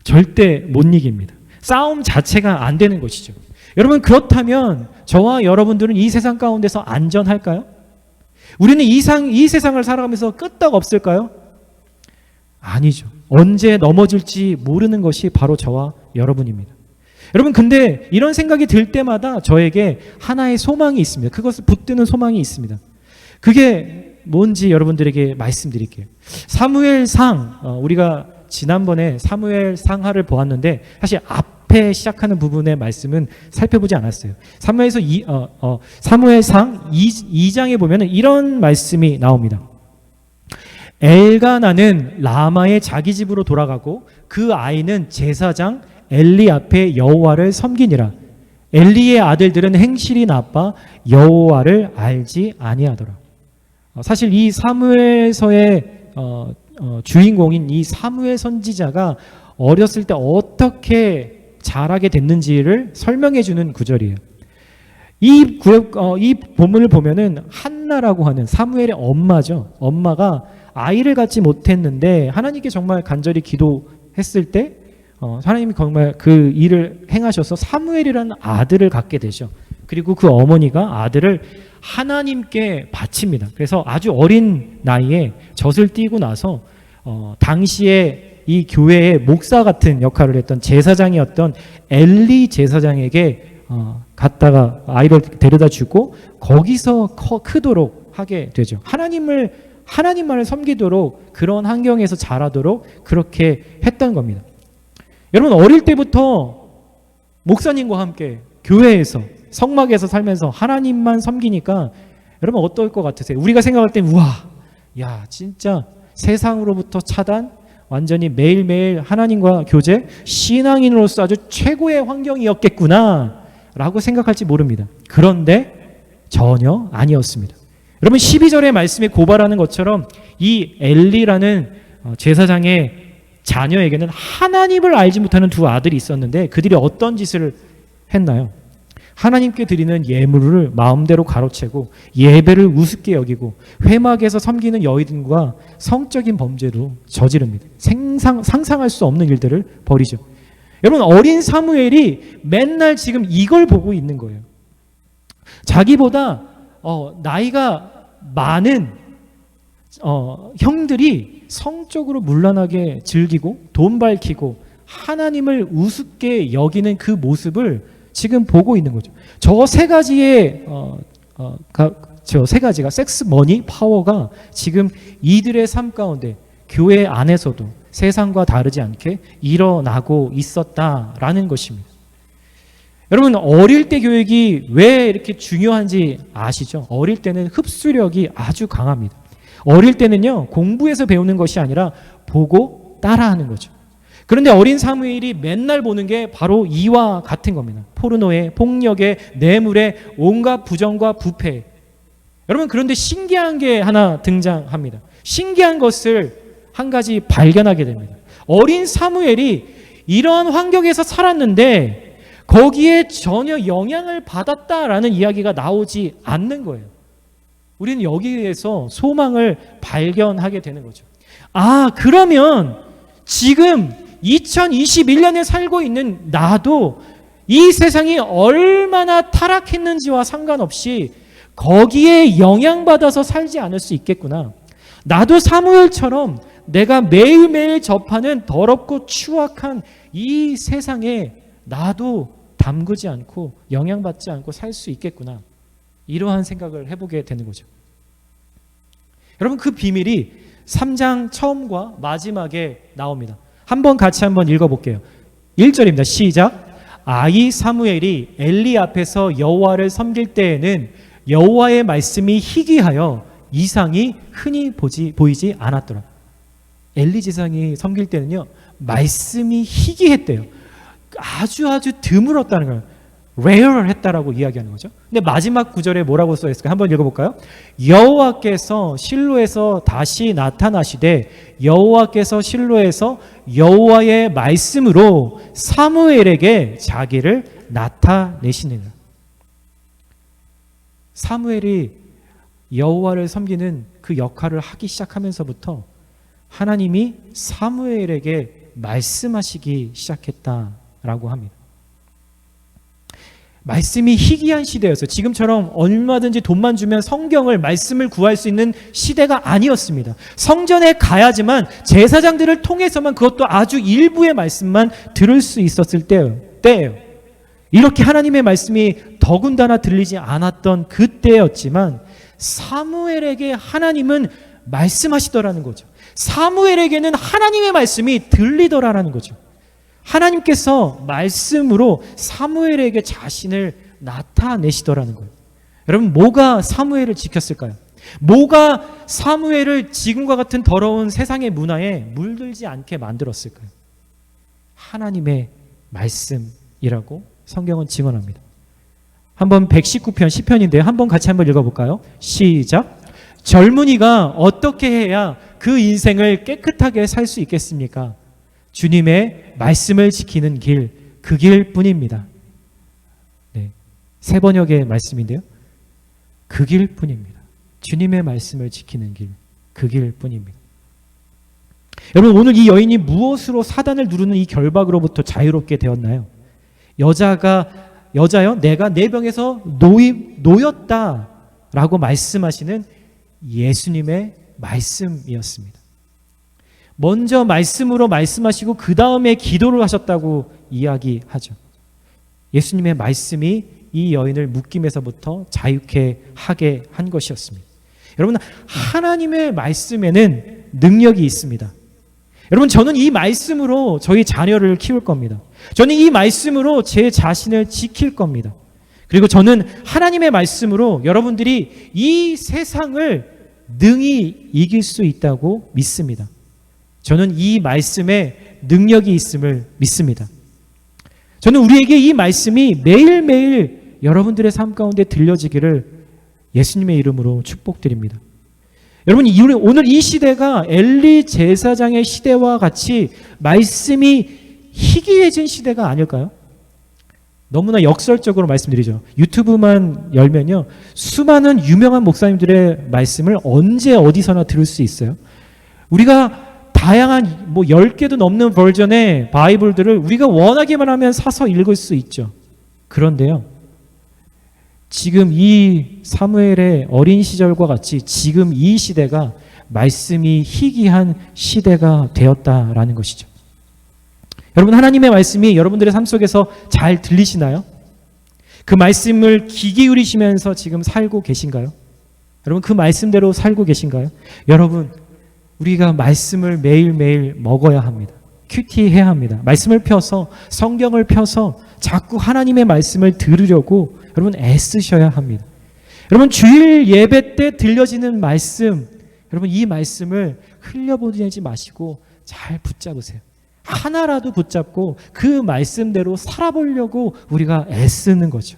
절대 못 이깁니다. 싸움 자체가 안 되는 것이죠. 여러분 그렇다면 저와 여러분들은 이 세상 가운데서 안전할까요? 우리는 이 세상을 살아가면서 끄떡 없을까요? 아니죠. 언제 넘어질지 모르는 것이 바로 저와 여러분입니다. 여러분 근데 이런 생각이 들 때마다 저에게 하나의 소망이 있습니다. 그것을 붙드는 소망이 있습니다. 그게 뭔지 여러분들에게 말씀드릴게요. 사무엘상, 우리가 지난번에 사무엘상하를 보았는데 사실 앞에 시작하는 부분의 말씀은 살펴보지 않았어요. 사무엘상 2장에 보면 이런 말씀이 나옵니다. 엘가나는 라마의 자기 집으로 돌아가고 그 아이는 제사장 엘리 앞에 여호와를 섬기니라. 엘리의 아들들은 행실이 나빠 여호와를 알지 아니하더라. 사실 이 사무엘서의 주인공인 이 사무엘 선지자가 어렸을 때 어떻게 자라게 됐는지를 설명해 주는 구절이에요. 이 본문을 보면은 한나라고 하는 사무엘의 엄마죠. 엄마가 아이를 갖지 못했는데 하나님께 정말 간절히 기도했을 때 하나님이 정말 그 일을 행하셔서 사무엘이라는 아들을 갖게 되죠. 그리고 그 어머니가 아들을 하나님께 바칩니다. 그래서 아주 어린 나이에 젖을 띄고 나서 당시에 이 교회의 목사 같은 역할을 했던 제사장이었던 엘리 제사장에게 갔다가 아이를 데려다 주고 거기서 크도록 하게 되죠. 하나님만을 섬기도록 그런 환경에서 자라도록 그렇게 했던 겁니다. 여러분 어릴 때부터 목사님과 함께 교회에서 성막에서 살면서 하나님만 섬기니까 여러분 어떨 것 같으세요? 우리가 생각할 땐 우와, 야 진짜 세상으로부터 차단, 완전히 매일매일 하나님과 교제, 신앙인으로서 아주 최고의 환경이었겠구나 라고 생각할지 모릅니다. 그런데 전혀 아니었습니다. 여러분 12절의 말씀에 고발하는 것처럼 이 엘리라는 제사장의 자녀에게는 하나님을 알지 못하는 두 아들이 있었는데 그들이 어떤 짓을 했나요? 하나님께 드리는 예물을 마음대로 가로채고 예배를 우습게 여기고 회막에서 섬기는 여인과 성적인 범죄로 저지릅니다. 상상할 수 없는 일들을 벌이죠. 여러분 어린 사무엘이 맨날 지금 이걸 보고 있는 거예요. 자기보다 나이가 많은 형들이 성적으로 문란하게 즐기고 돈 밝히고 하나님을 우습게 여기는 그 모습을 지금 보고 있는 거죠. 저 세 가지의 저 세 가지가 섹스, 머니, 파워가 지금 이들의 삶 가운데 교회 안에서도 세상과 다르지 않게 일어나고 있었다라는 것입니다. 여러분 어릴 때 교육이 왜 이렇게 중요한지 아시죠? 어릴 때는 흡수력이 아주 강합니다. 어릴 때는요 공부해서 배우는 것이 아니라 보고 따라하는 거죠. 그런데 어린 사무엘이 맨날 보는 게 바로 이와 같은 겁니다. 포르노에, 폭력에, 뇌물에, 온갖 부정과 부패. 여러분 그런데 신기한 게 하나 등장합니다. 신기한 것을 한 가지 발견하게 됩니다. 어린 사무엘이 이런 환경에서 살았는데 거기에 전혀 영향을 받았다라는 이야기가 나오지 않는 거예요. 우리는 여기에서 소망을 발견하게 되는 거죠. 그러면 지금 2021년에 살고 있는 나도 이 세상이 얼마나 타락했는지와 상관없이 거기에 영향받아서 살지 않을 수 있겠구나. 나도 사무엘처럼 내가 매일매일 접하는 더럽고 추악한 이 세상에 나도 담그지 않고 영향받지 않고 살 수 있겠구나. 이러한 생각을 해보게 되는 거죠. 여러분 그 비밀이 3장 처음과 마지막에 나옵니다. 한번 같이 한번 읽어볼게요. 1절입니다. 시작. 아이 사무엘이 엘리 앞에서 여호와를 섬길 때에는 여호와의 말씀이 희귀하여 이상이 흔히 보이지 않았더라. 엘리 제사장이 섬길 때는요 말씀이 희귀했대요. 아주 드물었다는 거예요. rare했다라고 이야기하는 거죠. 근데 마지막 구절에 뭐라고 써 있을까요? 한번 읽어볼까요? 여호와께서 실로에서 다시 나타나시되 여호와께서 실로에서 여호와의 말씀으로 사무엘에게 자기를 나타내시느니라. 사무엘이 여호와를 섬기는 그 역할을 하기 시작하면서부터 하나님이 사무엘에게 말씀하시기 시작했다라고 합니다. 말씀이 희귀한 시대였어요. 지금처럼 얼마든지 돈만 주면 성경을 말씀을 구할 수 있는 시대가 아니었습니다. 성전에 가야지만 제사장들을 통해서만 그것도 아주 일부의 말씀만 들을 수 있었을 때예요. 이렇게 하나님의 말씀이 더군다나 들리지 않았던 그때였지만 사무엘에게 하나님은 말씀하시더라는 거죠. 사무엘에게는 하나님의 말씀이 들리더라라는 거죠. 하나님께서 말씀으로 사무엘에게 자신을 나타내시더라는 거예요. 여러분 뭐가 사무엘을 지켰을까요? 뭐가 사무엘을 지금과 같은 더러운 세상의 문화에 물들지 않게 만들었을까요? 하나님의 말씀이라고 성경은 증언합니다. 한번 119편 시편인데요. 한번 같이 한번 읽어볼까요? 시작. 젊은이가 어떻게 해야 그 인생을 깨끗하게 살 수 있겠습니까? 주님의 말씀을 지키는 길, 그 길뿐입니다. 네, 세 번역의 말씀인데요. 그 길뿐입니다. 주님의 말씀을 지키는 길, 그 길뿐입니다. 여러분 오늘 이 여인이 무엇으로 사단을 누르는 이 결박으로부터 자유롭게 되었나요? 여자여 내가 내 병에서 놓였다라고 말씀하시는 예수님의 말씀이었습니다. 먼저 말씀으로 말씀하시고 그 다음에 기도를 하셨다고 이야기하죠. 예수님의 말씀이 이 여인을 묶임에서부터 자유케 하게 한 것이었습니다. 여러분 하나님의 말씀에는 능력이 있습니다. 여러분 저는 이 말씀으로 저희 자녀를 키울 겁니다. 저는 이 말씀으로 제 자신을 지킬 겁니다. 그리고 저는 하나님의 말씀으로 여러분들이 이 세상을 능히 이길 수 있다고 믿습니다. 저는 이 말씀에 능력이 있음을 믿습니다. 저는 우리에게 이 말씀이 매일매일 여러분들의 삶 가운데 들려지기를 예수님의 이름으로 축복드립니다. 여러분, 오늘 이 시대가 엘리 제사장의 시대와 같이 말씀이 희귀해진 시대가 아닐까요? 너무나 역설적으로 말씀드리죠. 유튜브만 열면요, 수많은 유명한 목사님들의 말씀을 언제 어디서나 들을 수 있어요. 우리가 다양한 10개도 넘는 버전의 바이블들을 우리가 원하기만 하면 사서 읽을 수 있죠. 그런데요, 지금 이 사무엘의 어린 시절과 같이 지금 이 시대가 말씀이 희귀한 시대가 되었다라는 것이죠. 여러분, 하나님의 말씀이 여러분들의 삶 속에서 잘 들리시나요? 그 말씀을 귀 기울이시면서 지금 살고 계신가요? 여러분, 그 말씀대로 살고 계신가요? 여러분, 우리가 말씀을 매일매일 먹어야 합니다. 큐티해야 합니다. 말씀을 펴서, 성경을 펴서 자꾸 하나님의 말씀을 들으려고 여러분 애쓰셔야 합니다. 여러분, 주일 예배 때 들려지는 말씀, 여러분 이 말씀을 흘려보내지 마시고 잘 붙잡으세요. 하나라도 붙잡고 그 말씀대로 살아보려고 우리가 애쓰는 거죠.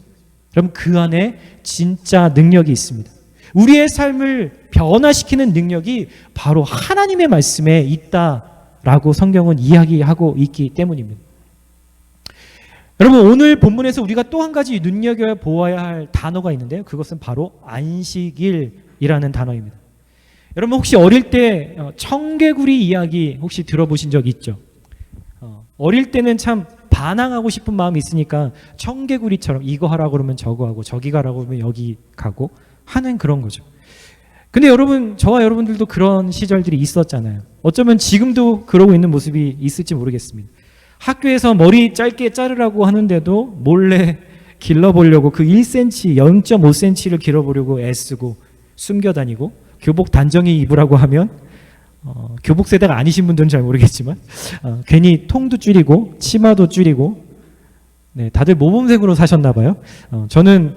여러분, 그 안에 진짜 능력이 있습니다. 우리의 삶을 변화시키는 능력이 바로 하나님의 말씀에 있다라고 성경은 이야기하고 있기 때문입니다. 여러분, 오늘 본문에서 우리가 또 한 가지 눈여겨보아야 할 단어가 있는데요. 그것은 바로 안식일이라는 단어입니다. 여러분, 혹시 어릴 때 청개구리 이야기 혹시 들어보신 적 있죠? 어릴 때는 참 반항하고 싶은 마음이 있으니까 청개구리처럼 이거 하라고 그러면 저거 하고 저기 가라고 그러면 여기 가고 하는 그런 거죠. 근데 여러분, 저와 여러분들도 그런 시절들이 있었잖아요. 어쩌면 지금도 그러고 있는 모습이 있을지 모르겠습니다. 학교에서 머리 짧게 자르라고 하는데도 몰래 길러보려고 그 1cm, 0.5cm를 길어보려고 애쓰고 숨겨다니고, 교복 단정히 입으라고 하면 교복 세대가 아니신 분들은 잘 모르겠지만 괜히 통도 줄이고 치마도 줄이고, 네, 다들 모범생으로 사셨나 봐요. 저는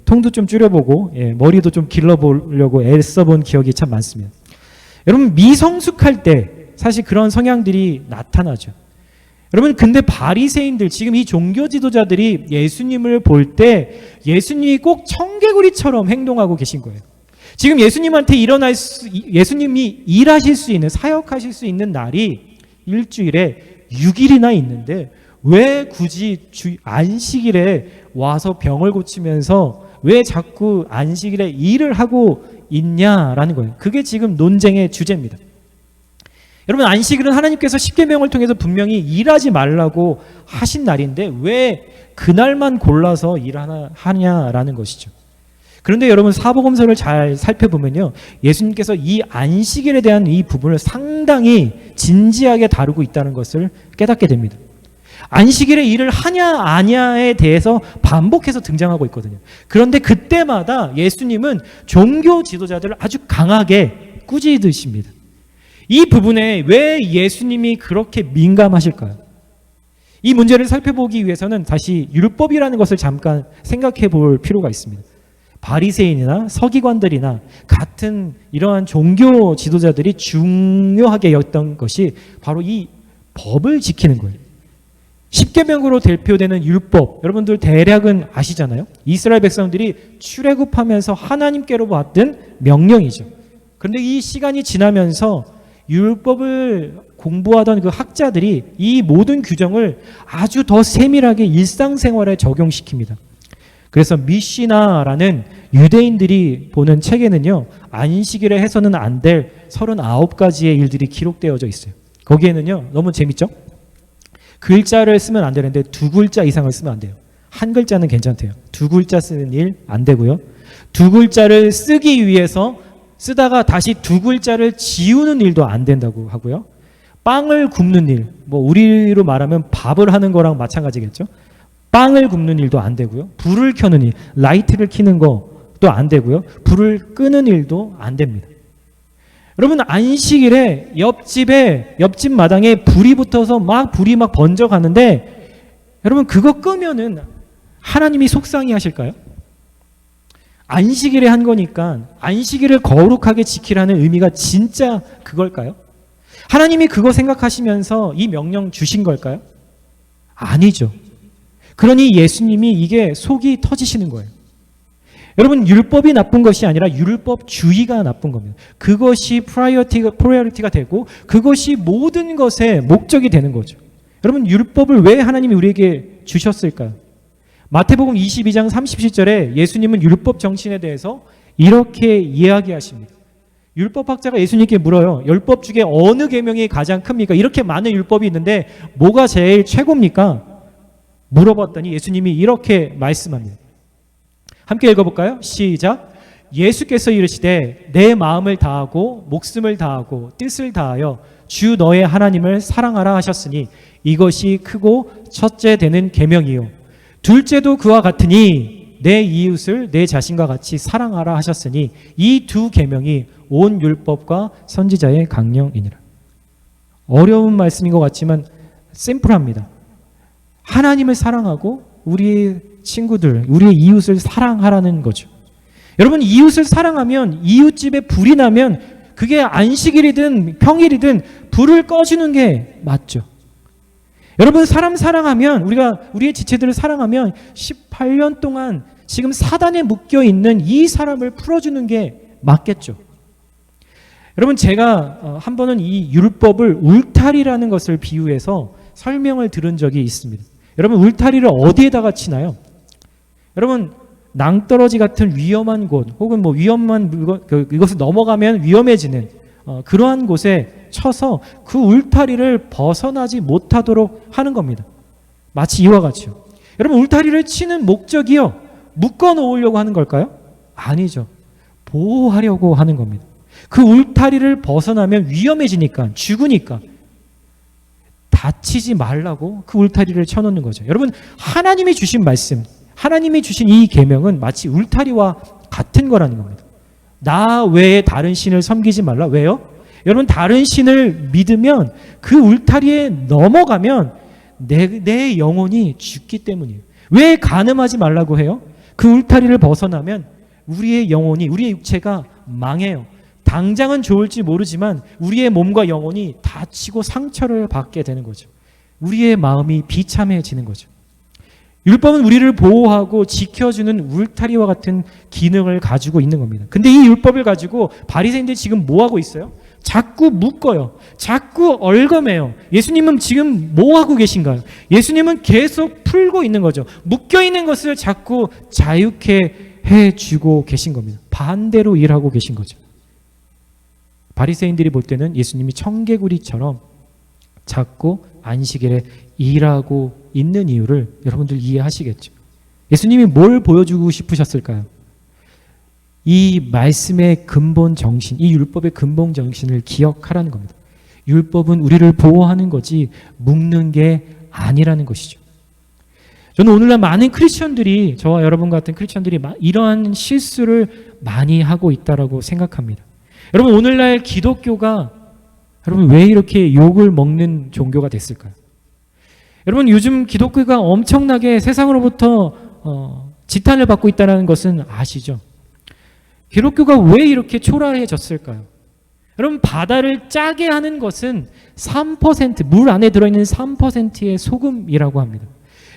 통도 좀 줄여보고 머리도 좀 길러보려고 애써본 기억이 참 많습니다. 여러분, 미성숙할 때 사실 그런 성향들이 나타나죠. 여러분, 근데 바리새인들, 지금 이 종교 지도자들이 예수님을 볼 때 예수님이 꼭 청개구리처럼 행동하고 계신 거예요. 지금 예수님한테 예수님이 일하실 수 있는, 사역하실 수 있는 날이 일주일에 6일이나 있는데 왜 굳이 안식일에 와서 병을 고치면서 왜 자꾸 안식일에 일을 하고 있냐라는 거예요. 그게 지금 논쟁의 주제입니다. 여러분, 안식일은 하나님께서 십계명을 통해서 분명히 일하지 말라고 하신 날인데 왜 그날만 골라서 일하냐라는 것이죠. 그런데 여러분, 사복음서를 잘 살펴보면요, 예수님께서 이 안식일에 대한 이 부분을 상당히 진지하게 다루고 있다는 것을 깨닫게 됩니다. 안식일에 일을 하냐 아냐에 대해서 반복해서 등장하고 있거든요. 그런데 그때마다 예수님은 종교 지도자들을 아주 강하게 꾸짖으십니다. 이 부분에 왜 예수님이 그렇게 민감하실까요? 이 문제를 살펴보기 위해서는 다시 율법이라는 것을 잠깐 생각해 볼 필요가 있습니다. 바리새인이나 서기관들이나 같은 이러한 종교 지도자들이 중요하게 여겼던 것이 바로 이 법을 지키는 거예요. 십계명으로 대표되는 율법, 여러분들 대략은 아시잖아요. 이스라엘 백성들이 출애굽하면서 하나님께로 받은 명령이죠. 그런데 이 시간이 지나면서 율법을 공부하던 그 학자들이 이 모든 규정을 아주 더 세밀하게 일상생활에 적용시킵니다. 그래서 미시나라는 유대인들이 보는 책에는요, 안식일에 해서는 안 될 39가지의 일들이 기록되어져 있어요. 거기에는요, 너무 재밌죠? 글자를 쓰면 안 되는데 2글자 이상을 쓰면 안 돼요. 한 글자는 괜찮대요. 2글자 쓰는 일 안 되고요. 2글자를 쓰기 위해서 쓰다가 다시 2글자를 지우는 일도 안 된다고 하고요. 빵을 굽는 일, 우리로 말하면 밥을 하는 거랑 마찬가지겠죠. 빵을 굽는 일도 안 되고요. 불을 켜는 일, 라이트를 켜는 것도 안 되고요. 불을 끄는 일도 안 됩니다. 여러분, 안식일에 옆집 마당에 불이 붙어서 불이 번져가는데, 여러분, 그거 끄면은 하나님이 속상해 하실까요? 안식일에 한 거니까 안식일을 거룩하게 지키라는 의미가 진짜 그걸까요? 하나님이 그거 생각하시면서 이 명령 주신 걸까요? 아니죠. 그러니 예수님이 이게 속이 터지시는 거예요. 여러분, 율법이 나쁜 것이 아니라 율법주의가 나쁜 겁니다. 그것이 프라이어리티가 되고 그것이 모든 것의 목적이 되는 거죠. 여러분, 율법을 왜 하나님이 우리에게 주셨을까요? 마태복음 22장 37절에 예수님은 율법 정신에 대해서 이렇게 이야기하십니다. 율법학자가 예수님께 물어요. 율법 중에 어느 계명이 가장 큽니까? 이렇게 많은 율법이 있는데 뭐가 제일 최고입니까? 물어봤더니 예수님이 이렇게 말씀합니다. 함께 읽어볼까요? 시작. 예수께서 이르시되 내 마음을 다하고 목숨을 다하고 뜻을 다하여 주 너의 하나님을 사랑하라 하셨으니 이것이 크고 첫째 되는 계명이요 둘째도 그와 같으니 내 이웃을 내 자신과 같이 사랑하라 하셨으니 이 두 계명이 온 율법과 선지자의 강령이니라. 어려운 말씀인 것 같지만 심플합니다. 하나님을 사랑하고 우리의 친구들, 우리의 이웃을 사랑하라는 거죠. 여러분, 이웃을 사랑하면 이웃집에 불이 나면 그게 안식일이든 평일이든 불을 꺼주는 게 맞죠. 여러분, 사람 사랑하면 우리가 우리의 지체들을 사랑하면 18년 동안 지금 사단에 묶여 있는 이 사람을 풀어주는 게 맞겠죠. 여러분, 제가 한 번은 이 율법을 울타리라는 것을 비유해서 설명을 들은 적이 있습니다. 여러분, 울타리를 어디에다가 치나요? 여러분, 낭떠러지 같은 위험한 곳 혹은 뭐 위험한 물건, 이것을 넘어가면 위험해지는 그러한 곳에 쳐서 그 울타리를 벗어나지 못하도록 하는 겁니다. 마치 이와 같이요. 여러분, 울타리를 치는 목적이요, 묶어 놓으려고 하는 걸까요? 아니죠. 보호하려고 하는 겁니다. 그 울타리를 벗어나면 위험해지니까, 죽으니까 다치지 말라고 그 울타리를 쳐놓는 거죠. 여러분, 하나님이 주신 말씀, 하나님이 주신 이 계명은 마치 울타리와 같은 거라는 겁니다. 나 외에 다른 신을 섬기지 말라. 왜요? 여러분, 다른 신을 믿으면 그 울타리에 넘어가면 내 영혼이 죽기 때문이에요. 왜 간음하지 말라고 해요? 그 울타리를 벗어나면 우리의 영혼이, 우리의 육체가 망해요. 당장은 좋을지 모르지만 우리의 몸과 영혼이 다치고 상처를 받게 되는 거죠. 우리의 마음이 비참해지는 거죠. 율법은 우리를 보호하고 지켜주는 울타리와 같은 기능을 가지고 있는 겁니다. 근데 이 율법을 가지고 바리새인들이 지금 뭐 하고 있어요? 자꾸 묶어요. 자꾸 얽어매요. 예수님은 지금 뭐 하고 계신가요? 예수님은 계속 풀고 있는 거죠. 묶여 있는 것을 자꾸 자유케 해주고 계신 겁니다. 반대로 일하고 계신 거죠. 바리새인들이 볼 때는 예수님이 청개구리처럼 자꾸 안식일에 일하고 있는 이유를 여러분들 이해하시겠죠. 예수님이 뭘 보여주고 싶으셨을까요? 이 말씀의 근본 정신, 이 율법의 근본 정신을 기억하라는 겁니다. 율법은 우리를 보호하는 거지 묶는 게 아니라는 것이죠. 저는 오늘날 많은 크리스천들이, 저와 여러분 같은 크리스천들이 이러한 실수를 많이 하고 있다고 생각합니다. 여러분, 오늘날 기독교가 여러분 왜 이렇게 욕을 먹는 종교가 됐을까요? 여러분, 요즘 기독교가 엄청나게 세상으로부터 지탄을 받고 있다는 것은 아시죠? 기독교가 왜 이렇게 초라해졌을까요? 여러분, 바다를 짜게 하는 것은 3%, 물 안에 들어있는 3%의 소금이라고 합니다.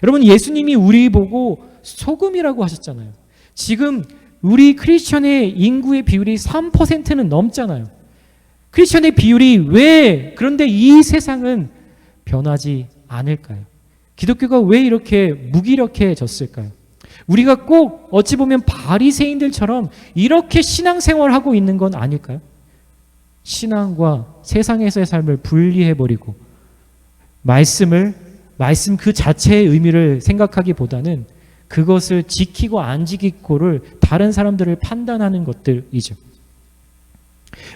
여러분, 예수님이 우리 보고 소금이라고 하셨잖아요. 지금 우리 크리스천의 인구의 비율이 3%는 넘잖아요. 크리스천의 비율이 왜 그런데 이 세상은 변하지 않을까요? 기독교가 왜 이렇게 무기력해졌을까요? 우리가 꼭 어찌 보면 바리새인들처럼 이렇게 신앙생활하고 있는 건 아닐까요? 신앙과 세상에서의 삶을 분리해버리고 말씀 그 자체의 의미를 생각하기보다는 그것을 지키고 안 지키고를 다른 사람들을 판단하는 것들이죠.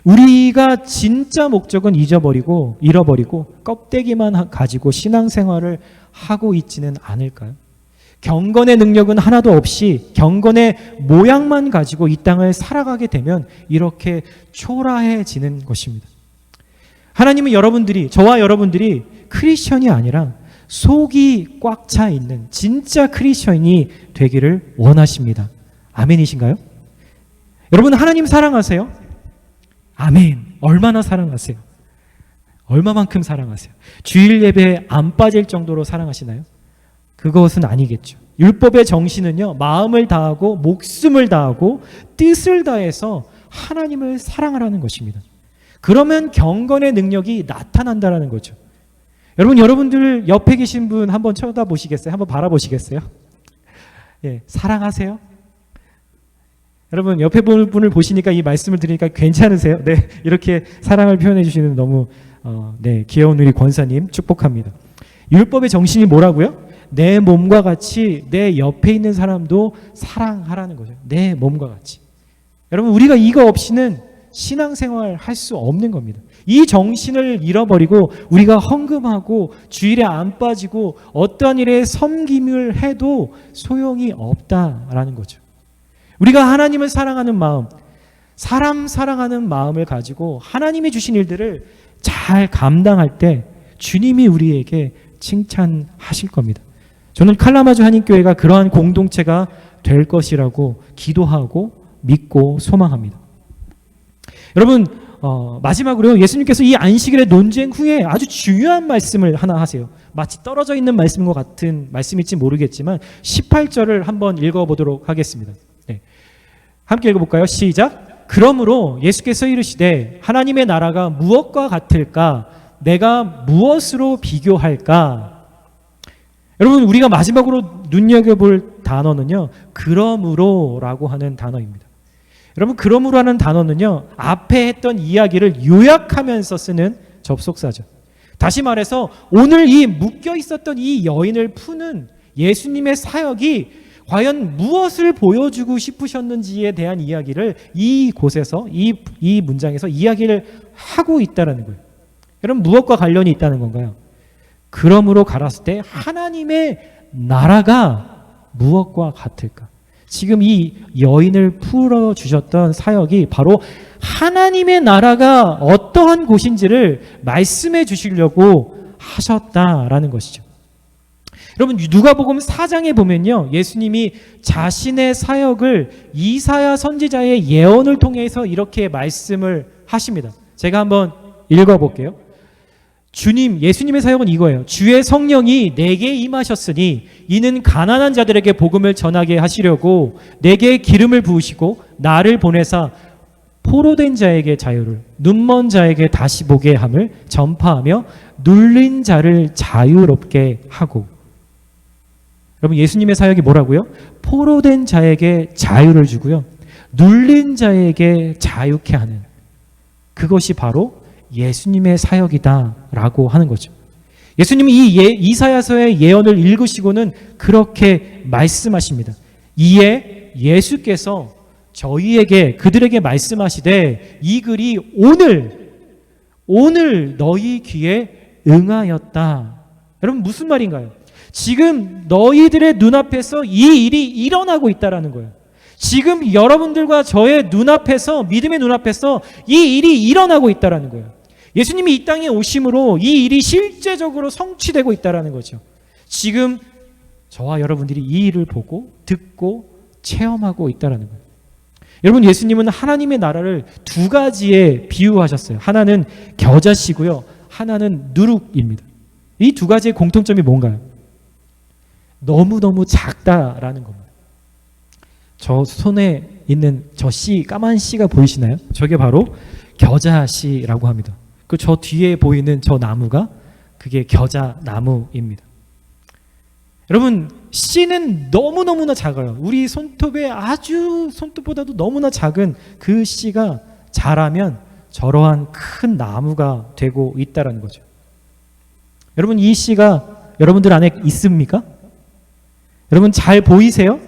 우리가 진짜 목적은 잃어버리고 껍데기만 가지고 신앙생활을 하고 있지는 않을까요? 경건의 능력은 하나도 없이 경건의 모양만 가지고 이 땅을 살아가게 되면 이렇게 초라해지는 것입니다. 하나님은 저와 여러분들이 크리스천이 아니라 속이 꽉 차 있는 진짜 크리스천이 되기를 원하십니다. 아멘이신가요? 여러분 하나님 사랑하세요? 아멘. 얼마나 사랑하세요? 얼마만큼 사랑하세요? 주일 예배에 안 빠질 정도로 사랑하시나요? 그것은 아니겠죠. 율법의 정신은요, 마음을 다하고 목숨을 다하고 뜻을 다해서 하나님을 사랑하라는 것입니다. 그러면 경건의 능력이 나타난다라는 거죠. 여러분, 여러분들 옆에 계신 분 한번 쳐다보시겠어요? 한번 바라보시겠어요? 예, 사랑하세요? 여러분, 옆에 분을 보시니까 이 말씀을 들으니까 괜찮으세요? 네, 이렇게 사랑을 표현해 주시는 너무 네, 귀여운 우리 권사님 축복합니다. 율법의 정신이 뭐라고요? 내 몸과 같이 내 옆에 있는 사람도 사랑하라는 거죠. 내 몸과 같이. 여러분, 우리가 이거 없이는 신앙생활 할 수 없는 겁니다. 이 정신을 잃어버리고 우리가 헌금하고 주일에 안 빠지고 어떠한 일에 섬김을 해도 소용이 없다라는 거죠. 우리가 하나님을 사랑하는 마음, 사람 사랑하는 마음을 가지고 하나님이 주신 일들을 잘 감당할 때 주님이 우리에게 칭찬하실 겁니다. 저는 칼라마주 한인교회가 그러한 공동체가 될 것이라고 기도하고 믿고 소망합니다. 여러분, 마지막으로 예수님께서 이 안식일의 논쟁 후에 아주 중요한 말씀을 하나 하세요. 마치 떨어져 있는 말씀인 것 같은 말씀일지 모르겠지만 18절을 한번 읽어보도록 하겠습니다. 네. 함께 읽어볼까요? 시작. 그러므로 예수께서 이르시되 하나님의 나라가 무엇과 같을까? 내가 무엇으로 비교할까? 여러분, 우리가 마지막으로 눈여겨볼 단어는요, 그러므로라고 하는 단어입니다. 여러분, 그러므로라는 단어는요, 앞에 했던 이야기를 요약하면서 쓰는 접속사죠. 다시 말해서 오늘 이 묶여 있었던 이 여인을 푸는 예수님의 사역이 과연 무엇을 보여주고 싶으셨는지에 대한 이야기를 이곳에서 이 문장에서 이야기를 하고 있다는 거예요. 여러분, 무엇과 관련이 있다는 건가요? 그러므로 가라사대 때 하나님의 나라가 무엇과 같을까? 지금 이 여인을 풀어주셨던 사역이 바로 하나님의 나라가 어떠한 곳인지를 말씀해 주시려고 하셨다라는 것이죠. 여러분, 누가복음 4장에 보면요, 예수님이 자신의 사역을 이사야 선지자의 예언을 통해서 이렇게 말씀을 하십니다. 제가 한번 읽어볼게요. 예수님의 사역은 이거예요. 주의 성령이 내게 임하셨으니 이는 가난한 자들에게 복음을 전하게 하시려고 내게 기름을 부으시고 나를 보내사 포로된 자에게 자유를, 눈먼 자에게 다시 보게 함을 전파하며 눌린 자를 자유롭게 하고. 여러분, 예수님의 사역이 뭐라고요? 포로된 자에게 자유를 주고요, 눌린 자에게 자유케 하는, 그것이 바로 예수님의 사역이다라고 하는 거죠. 예수님이 이 이사야서의 예언을 읽으시고는 그렇게 말씀하십니다. 이에 예수께서 저희에게, 그들에게 말씀하시되 이 글이 오늘 너희 귀에 응하였다. 여러분, 무슨 말인가요? 지금 너희들의 눈앞에서 이 일이 일어나고 있다라는 거예요. 지금 여러분들과 저의 눈앞에서, 믿음의 눈앞에서 이 일이 일어나고 있다라는 거예요. 예수님이 이 땅에 오심으로 이 일이 실제적으로 성취되고 있다라는 거죠. 지금 저와 여러분들이 이 일을 보고 듣고 체험하고 있다라는 거예요. 여러분, 예수님은 하나님의 나라를 두 가지에 비유하셨어요. 하나는 겨자씨고요, 하나는 누룩입니다. 이 두 가지의 공통점이 뭔가요? 너무너무 작다라는 겁니다. 저 손에 있는 저 씨, 까만 씨가 보이시나요? 저게 바로 겨자씨라고 합니다. 그 저 뒤에 보이는 저 나무가 그게 겨자나무입니다. 여러분, 씨는 너무너무나 작아요. 우리 손톱에 아주 손톱보다도 너무나 작은 그 씨가 자라면 저러한 큰 나무가 되고 있다는 거죠. 여러분, 이 씨가 여러분들 안에 있습니까? 여러분, 잘 보이세요?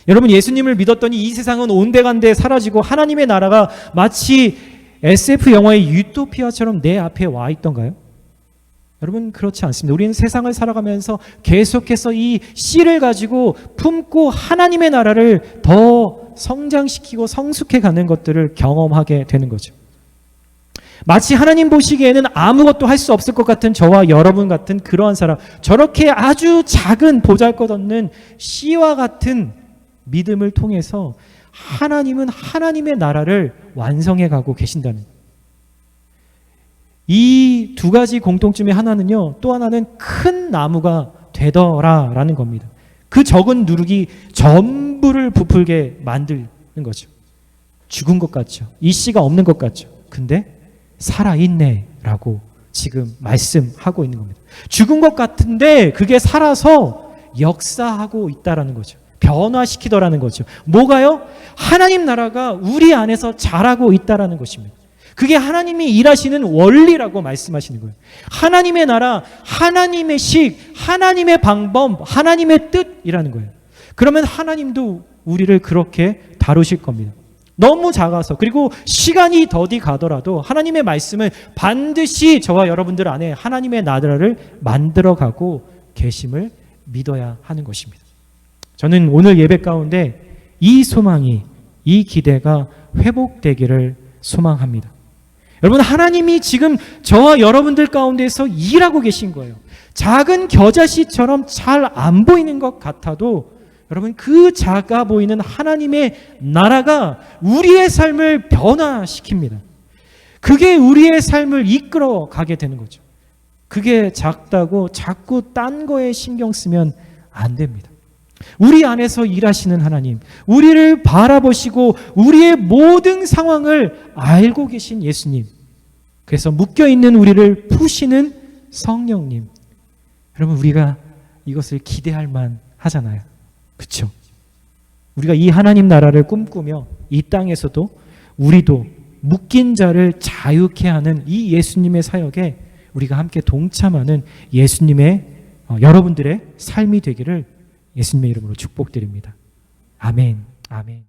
여러분, 예수님을 믿었더니 이 세상은 온데간데 사라지고 하나님의 나라가 마치 SF 영화의 유토피아처럼 내 앞에 와 있던가요? 여러분, 그렇지 않습니다. 우리는 세상을 살아가면서 계속해서 이 씨를 가지고 품고 하나님의 나라를 더 성장시키고 성숙해 가는 것들을 경험하게 되는 거죠. 마치 하나님 보시기에는 아무것도 할 수 없을 것 같은 저와 여러분 같은 그러한 사람, 저렇게 아주 작은 보잘것없는 씨와 같은 믿음을 통해서 하나님은 하나님의 나라를 완성해 가고 계신다는 이 두 가지 공통점의 하나는요, 또 하나는 큰 나무가 되더라라는 겁니다. 그 적은 누룩이 전부를 부풀게 만드는 거죠. 죽은 것 같죠. 이 씨가 없는 것 같죠. 근데 살아있네라고 지금 말씀하고 있는 겁니다. 죽은 것 같은데 그게 살아서 역사하고 있다라는 거죠. 변화시키더라는 거죠. 뭐가요? 하나님 나라가 우리 안에서 자라고 있다라는 것입니다. 그게 하나님이 일하시는 원리라고 말씀하시는 거예요. 하나님의 나라, 하나님의 식, 하나님의 방법, 하나님의 뜻이라는 거예요. 그러면 하나님도 우리를 그렇게 다루실 겁니다. 너무 작아서, 그리고 시간이 더디 가더라도 하나님의 말씀은 반드시 저와 여러분들 안에 하나님의 나라를 만들어가고 계심을 믿어야 하는 것입니다. 저는 오늘 예배 가운데 이 소망이, 이 기대가 회복되기를 소망합니다. 여러분, 하나님이 지금 저와 여러분들 가운데서 일하고 계신 거예요. 작은 겨자씨처럼 잘 안 보이는 것 같아도 여러분, 그 작아 보이는 하나님의 나라가 우리의 삶을 변화시킵니다. 그게 우리의 삶을 이끌어 가게 되는 거죠. 그게 작다고 자꾸 딴 거에 신경 쓰면 안 됩니다. 우리 안에서 일하시는 하나님, 우리를 바라보시고 우리의 모든 상황을 알고 계신 예수님, 그래서 묶여있는 우리를 푸시는 성령님, 여러분, 우리가 이것을 기대할 만 하잖아요. 그렇죠? 우리가 이 하나님 나라를 꿈꾸며 이 땅에서도 우리도 묶인 자를 자유케 하는 이 예수님의 사역에 우리가 함께 동참하는 예수님의 여러분들의 삶이 되기를 예수님의 이름으로 축복드립니다. 아멘. 아멘.